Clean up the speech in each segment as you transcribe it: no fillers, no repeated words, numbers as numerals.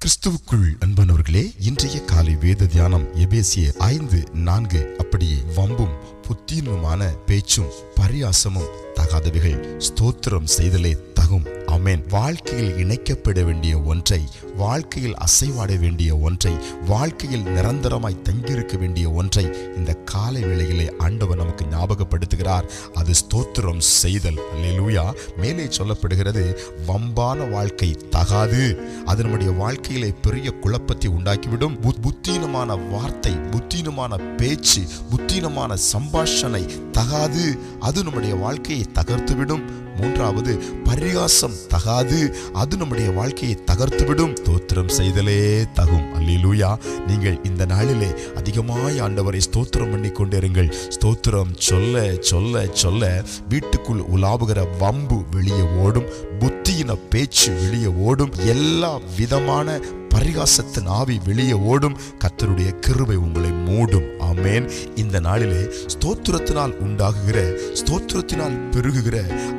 கிறிஸ்துவுக்குள் அன்பானவர்களே, இன்றைய காலை வேத தியானம் எபேசியர் 5:4. அப்படியே வம்பும் புத்தீனமான பேச்சும் பரியாசமும் தகாதவைகள், ஸ்தோத்திரம் செய்தலே தகும். ஆமென். வாழ்க்கையில் இணைக்கப்பட வேண்டிய ஒன்றை, வாழ்க்கையில் அசைவாட வேண்டிய ஒன்றை, வாழ்க்கையில் நிரந்தரமாய் தங்கியிருக்க வேண்டிய ஒன்றை இந்த காலை வேளையிலே ஆண்டவர் நமக்கு ஞாபகப்படுத்துகிறார். அது ஸ்தோத்திரம் செய்தல். அல்லேலூயா. மேலே சொல்லப்படுகிறது, வம்பான வாழ்க்கை தகாது. அது நம்முடைய வாழ்க்கையிலே பெரிய குழப்பத்தை உண்டாக்கிவிடும். புத்தீனமான வார்த்தை, புத்தீனமான பேச்சு, புத்தீனமான சம்பாஷணை தகாது. அது நம்முடைய வாழ்க்கையை தகர்த்துவிடும். மூன்றாவது, பரியாசம் தகாது. அது நம்முடைய வாழ்க்கையை தகர்த்துவிடும். ஸ்தோத்திரம் செய்தலே தகும். அல்லேலூயா. நீங்கள் இந்த நாளிலே அதிகமாய் ஆண்டவரை ஸ்தோத்திரம் பண்ணி கொண்டிருங்கள். ஸ்தோத்திரம் சொல்ல சொல்ல சொல்ல வீட்டுக்குள் உலாவுகிற வம்பு வெளியே ஓடும், புத்தியின பேச்சு வெளியே ஓடும், எல்லா விதமான பரிகாசத்தின் ஆவி வெளியே ஓடும். கர்த்தருடைய கிருபை உங்களை மூடும். ஆமென். இந்த நாளிலே ஸ்தோத்திரத்தினால் உண்டாகுகிற, ஸ்தோத்திரத்தினால் பெருகுகிற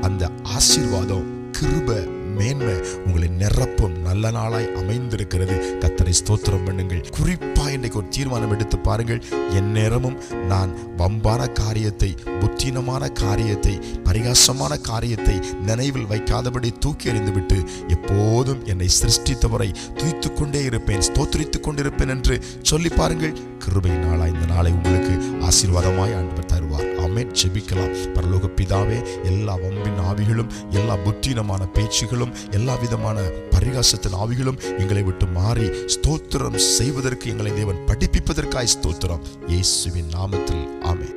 அந்த ஆசீர்வாதம், கிருபை, மேன்மை உங்களை நிரப்பும் நல்ல நாளாய் அமைந்திருக்கிறது. கர்த்தரை ஸ்தோத்திரம் பண்ணுங்கள். குறிப்பா இன்றைக்கு ஒரு தீர்மானம் எடுத்து பாருங்கள். என் நேரமும் நான் வம்பான காரியத்தை, புத்தீனமான காரியத்தை, பரிகாசமான காரியத்தை நினைவில் வைக்காதபடி தூக்கி எறிந்துவிட்டு எப்போதும் என்னை சிருஷ்டித்தவரை துதித்துக் கொண்டே இருப்பேன், ஸ்தோத்திரித்துக் கொண்டிருப்பேன் என்று சொல்லி பாருங்கள். கிருபை நாளாய் இந்த நாளை உங்களுக்கு ஆசீர்வாதமாய் ஆண்டவர் தருவார். ஆமென். ஜெபிக்கலாம். பரலோக பிதாவே, எல்லா வம்பின் ஆவிகளும், எல்லா புத்தீனமான பேச்சுகளும், எல்லா விதமான பரிகாசத்தின் ஆவிகளும் எங்களை விட்டு மாறி ஸ்தோத்திரம் செய்வதற்கு எங்களை தேவன் படிப்பிப்பதற்காய் ஸ்தோத்திரம். இயேசுவின் நாமத்தில் ஆமென்.